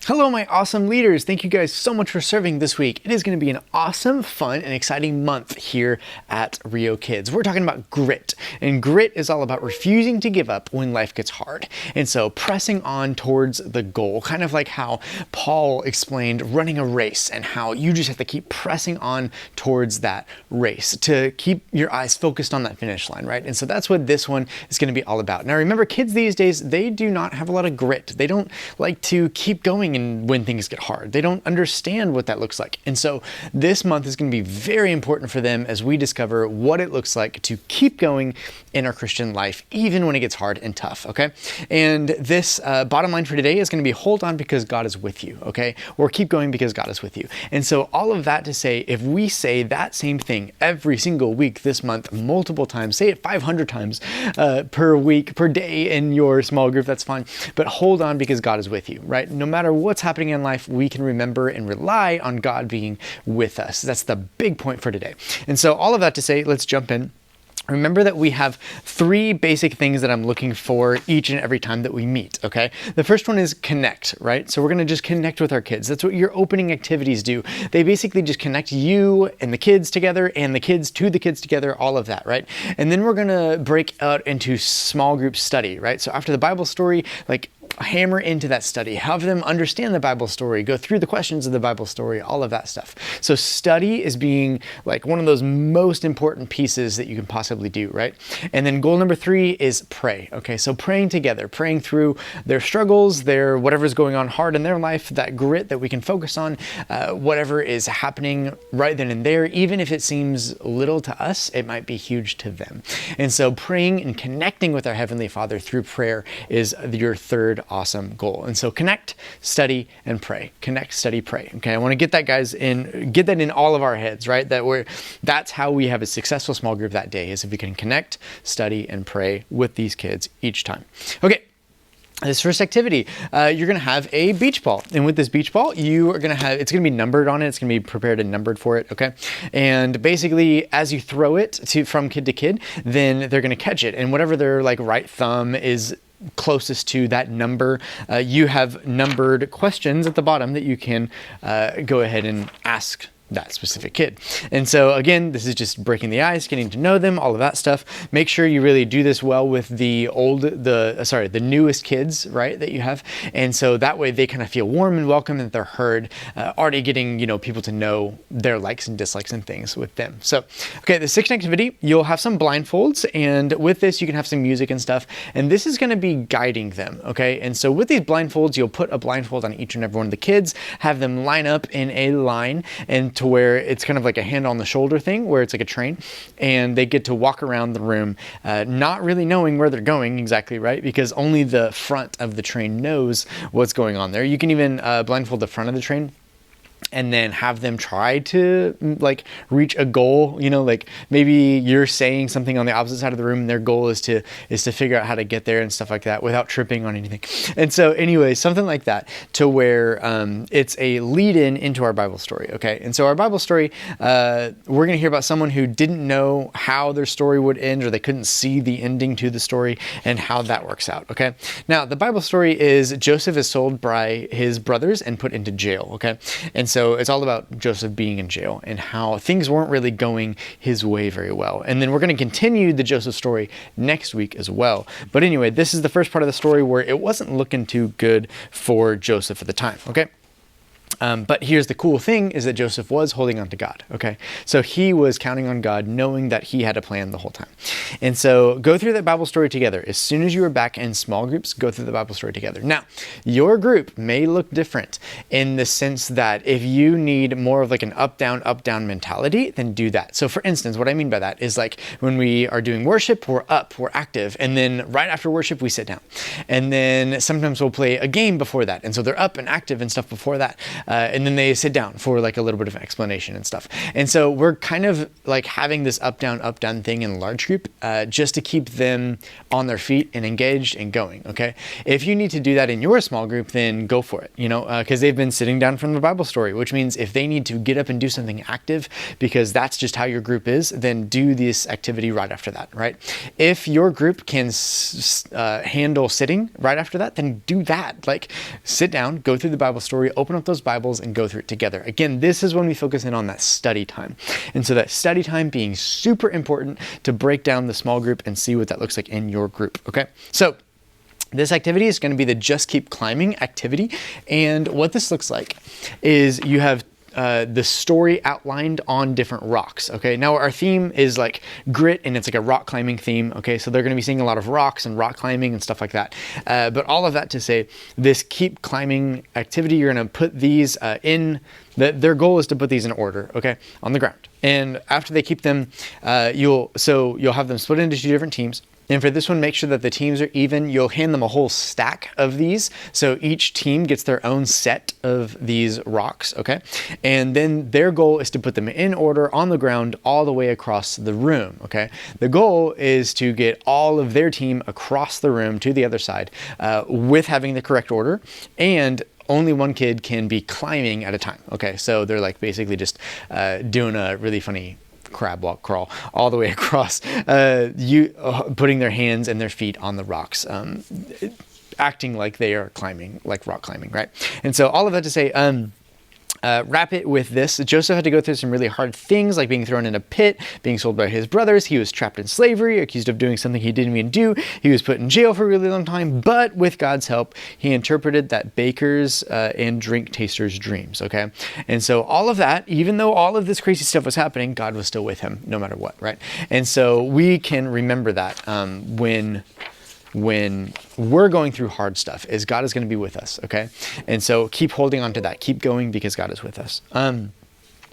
Hello, my awesome leaders. Thank you guys so much for serving this week. It is going to be an awesome, fun, and exciting month here at Rio Kids. We're talking about grit, and grit is all about refusing to give up when life gets hard. And so pressing on towards the goal, kind of like how Paul explained running a race and how you just have to keep pressing on towards that race to keep your eyes focused on that finish line, right? And so that's what this one is going to be all about. Now, remember, kids these days, they do not have a lot of grit. They don't like to keep going and when things get hard. They don't understand what that looks like. And so this month is going to be very important for them as we discover what it looks like to keep going in our Christian life, even when it gets hard and tough, okay? And this bottom line for today is going to be hold on because God is with you, okay? Or keep going because God is with you. And so all of that to say, if we say that same thing every single week this month, multiple times, say it 500 times per week, per day in your small group, that's fine. But hold on because God is with you, right? No matter what's happening in life, we can remember and rely on God being with us. That's the big point for today. And so all of that to say, let's jump in. Remember that we have three basic things that I'm looking for each and every time that we meet, okay? The first one is connect, right? So we're gonna just connect with our kids. That's what your opening activities do. They basically just connect you and the kids together and the kids to the kids together, all of that, right? And then we're gonna break out into small group study, right? So after the Bible story, like hammer into that study, have them understand the Bible story, go through the questions of the Bible story, all of that stuff. So study is being like one of those most important pieces that you can possibly do, right? And then goal number 3 is pray, okay? So praying together, praying through their struggles, their whatever's going on hard in their life, that grit that we can focus on, whatever is happening right then and there, even if it seems little to us, it might be huge to them. And so praying and connecting with our Heavenly Father through prayer is your third awesome goal. And so connect, study, and pray. Connect, study, pray. Okay, I want to get that get that in all of our heads, right? That's how we have a successful small group that day, is if we can connect, study, and pray with these kids each time. Okay. This first activity, you're going to have a beach ball. And with this beach ball, it's going to be numbered on it. It's going to be prepared and numbered for it, okay? And basically, as you throw it from kid to kid, then they're going to catch it. And whatever their right thumb is closest to that number, you have numbered questions at the bottom that you can go ahead and ask that specific kid. And so again, this is just breaking the ice, getting to know them, all of that stuff. Make sure you really do this well with the newest kids, right, that you have. And so that way they kind of feel warm and welcome, and they're heard, already getting, people to know their likes and dislikes and things with them. So, okay, the second activity, you'll have some blindfolds, and with this you can have some music and stuff, and this is going to be guiding them, okay? And so with these blindfolds, you'll put a blindfold on each and every one of the kids, have them line up in a line, and to where it's kind of like a hand on the shoulder thing, where it's like a train, and they get to walk around the room, not really knowing where they're going exactly, right? Because only the front of the train knows what's going on there. You can even blindfold the front of the train and then have them try to reach a goal, maybe you're saying something on the opposite side of the room and their goal is to figure out how to get there and stuff like that without tripping on anything. And so anyway, something like that, to where it's a lead in into our Bible story, okay? And so our Bible story, we're going to hear about someone who didn't know how their story would end, or they couldn't see the ending to the story, and how that works out, okay? Now, the Bible story is Joseph is sold by his brothers and put into jail, okay? And so it's all about Joseph being in jail and how things weren't really going his way very well. And then we're going to continue the Joseph story next week as well. But anyway, this is the first part of the story where it wasn't looking too good for Joseph at the time, okay? But here's the cool thing, is that Joseph was holding on to God, okay? So he was counting on God, knowing that he had a plan the whole time. And so go through that Bible story together. As soon as you are back in small groups, go through the Bible story together. Now, your group may look different in the sense that if you need more of an up, down mentality, then do that. So for instance, what I mean by that is when we are doing worship, we're up, we're active. And then right after worship, we sit down. And then sometimes we'll play a game before that. And so they're up and active and stuff before that. And then they sit down for like a little bit of explanation and stuff. And so we're kind of like having this up, down thing in a large group, just to keep them on their feet and engaged and going. Okay. If you need to do that in your small group, then go for it, because they've been sitting down from the Bible story, which means if they need to get up and do something active, because that's just how your group is, then do this activity right after that, right? If your group can handle sitting right after that, then do that. Like sit down, go through the Bible story, open up those Bibles and go through it together. Again, this is when we focus in on that study time. And so that study time being super important to break down the small group and see what that looks like in your group. Okay. So this activity is going to be the Just Keep Climbing activity. And what this looks like is you have the story outlined on different rocks. Okay. Now our theme is like grit, and it's like a rock climbing theme. Okay. So they're going to be seeing a lot of rocks and rock climbing and stuff like that. But all of that to say, this keep climbing activity, you're going to put these their goal is to put these in order, okay, on the ground. And after they keep them, you'll have them split into 2 different teams. And for this one, make sure that the teams are even. You'll hand them a whole stack of these. So each team gets their own set of these rocks, okay? And then their goal is to put them in order on the ground all the way across the room, okay? The goal is to get all of their team across the room to the other side with having the correct order, and only one kid can be climbing at a time, okay? So they're like basically just doing a really funny crab walk crawl all the way across, putting their hands and their feet on the rocks, acting like they are climbing, like rock climbing, right? And so all of that to say, wrap it with this. Joseph had to go through some really hard things, like being thrown in a pit, being sold by his brothers. He was trapped in slavery, accused of doing something he didn't even do. He was put in jail for a really long time, but with God's help, he interpreted that baker's and drink taster's dreams, okay? And so all of that, even though all of this crazy stuff was happening, God was still with him no matter what, right? And so we can remember that when we're going through hard stuff, is God is going to be with us, okay? And so keep holding on to that. Keep going, because God is with us.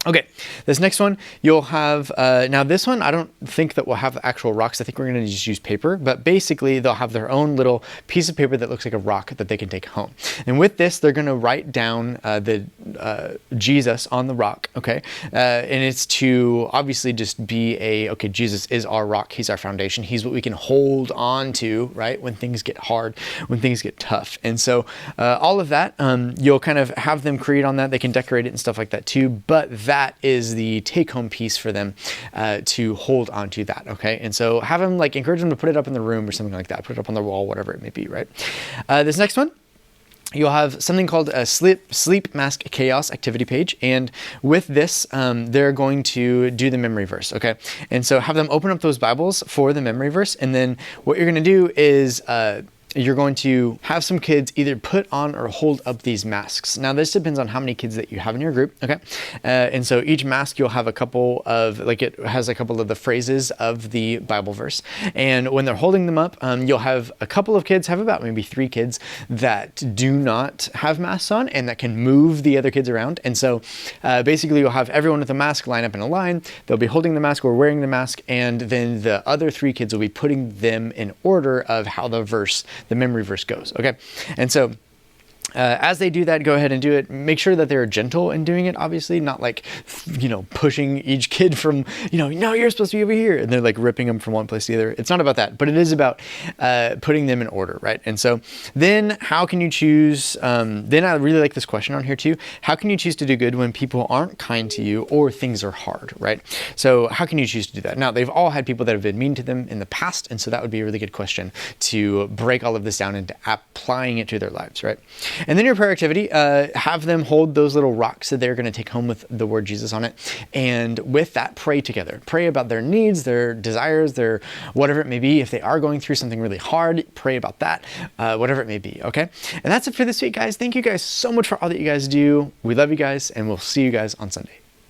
Okay, this next one, you'll have, now this one, I don't think that we'll have actual rocks. I think we're going to just use paper, but basically they'll have their own little piece of paper that looks like a rock that they can take home. And with this, they're going to write down the Jesus on the rock, okay? And it's to obviously just be okay, Jesus is our rock. He's our foundation. He's what we can hold on to, right? When things get hard, when things get tough. And so all of that, you'll kind of have them create on that. They can decorate it and stuff like that too, but that is the take-home piece for them to hold on to that, okay? And so have them, like, encourage them to put it up in the room or something like that, put it up on the wall, whatever it may be, right? This next one, you'll have something called a sleep mask chaos activity page. And with this, they're going to do the memory verse, okay? And so have them open up those Bibles for the memory verse. And then what you're going to do is you're going to have some kids either put on or hold up these masks. Now, this depends on how many kids that you have in your group, okay? And so each mask, you'll have a couple of, like, it has a couple of the phrases of the Bible verse. And when they're holding them up, you'll have a couple of kids, have about maybe 3 kids that do not have masks on and that can move the other kids around. And so basically you'll have everyone with a mask line up in a line. They'll be holding the mask or wearing the mask. And then the other 3 kids will be putting them in order of how the memory verse goes, okay? And so as they do that, go ahead and do it. Make sure that they're gentle in doing it, obviously, not like, pushing each kid from, no, you're supposed to be over here. And they're like ripping them from one place to the other. It's not about that, but it is about putting them in order, right? And so then how can you choose, then I really like this question on here too. How can you choose to do good when people aren't kind to you or things are hard, right? So how can you choose to do that? Now, they've all had people that have been mean to them in the past. And so that would be a really good question to break all of this down into applying it to their lives, right? And then your prayer activity, have them hold those little rocks that they're going to take home with the word Jesus on it. And with that, pray together. Pray about their needs, their desires, their whatever it may be. If they are going through something really hard, pray about that, whatever it may be, okay? And that's it for this week, guys. Thank you guys so much for all that you guys do. We love you guys, and we'll see you guys on Sunday.